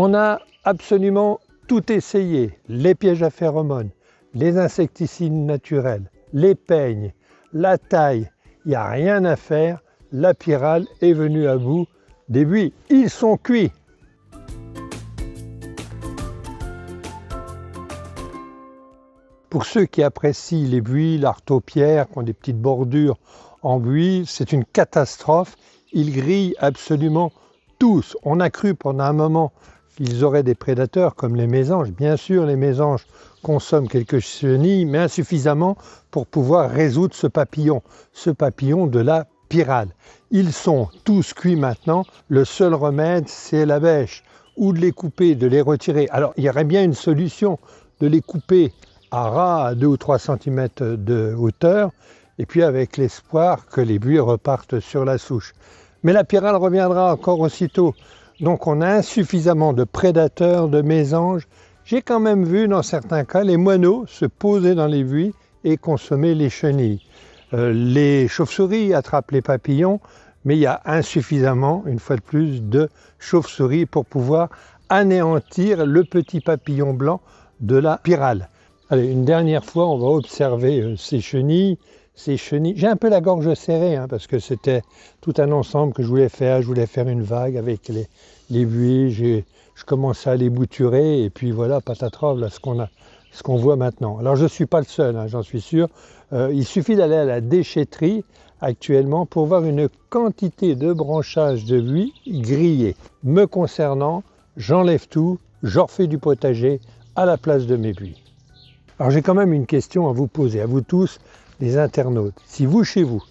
On a absolument tout essayé, les pièges à phéromones, les insecticides naturels, les peignes, la taille, il n'y a rien à faire, la pyrale est venue à bout des buis, ils sont cuits. Pour ceux qui apprécient les buis, l'artaud-pierre, qui ont des petites bordures en buis, c'est une catastrophe, ils grillent absolument tous. On a cru pendant un moment qu'ils auraient des prédateurs comme les mésanges. Bien sûr, les mésanges consomment quelques chenilles, mais insuffisamment pour pouvoir résoudre ce papillon de la pyrale. Ils sont tous cuits maintenant. Le seul remède, c'est la bêche, ou de les couper, de les retirer. Alors, il y aurait bien une solution de les couper à ras à 2 ou 3 cm de hauteur, et puis avec l'espoir que les buis repartent sur la souche. Mais la pyrale reviendra encore aussitôt. Donc on a insuffisamment de prédateurs, de mésanges. J'ai quand même vu dans certains cas les moineaux se poser dans les buis et consommer les chenilles. Les chauves-souris attrapent les papillons, mais il y a insuffisamment, une fois de plus, de chauves-souris pour pouvoir anéantir le petit papillon blanc de la pyrale. Allez, une dernière fois, on va observer ces chenilles. J'ai un peu la gorge serrée, parce que c'était tout un ensemble que je voulais faire. Je voulais faire une vague avec les buis. Je commençais à les bouturer et puis voilà, patatras, là, ce qu'on voit maintenant. Alors je ne suis pas le seul, j'en suis sûr. Il suffit d'aller à la déchetterie actuellement pour voir une quantité de branchages de buis grillés. Me concernant, j'enlève tout, j'en refais du potager à la place de mes buis. Alors j'ai quand même une question à vous poser, à vous tous, les internautes. Si vous, chez vous,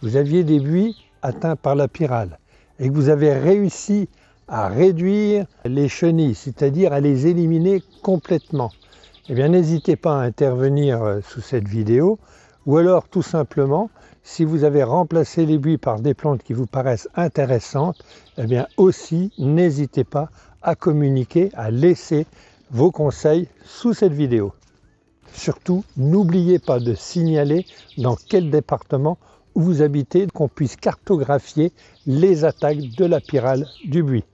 vous aviez des buis atteints par la pyrale et que vous avez réussi à réduire les chenilles, c'est-à-dire à les éliminer complètement, eh bien n'hésitez pas à intervenir sous cette vidéo, ou alors tout simplement, si vous avez remplacé les buis par des plantes qui vous paraissent intéressantes, eh bien aussi n'hésitez pas à communiquer, à laisser vos conseils sous cette vidéo. Surtout, n'oubliez pas de signaler dans quel département vous habitez, qu'on puisse cartographier les attaques de la pyrale du buis.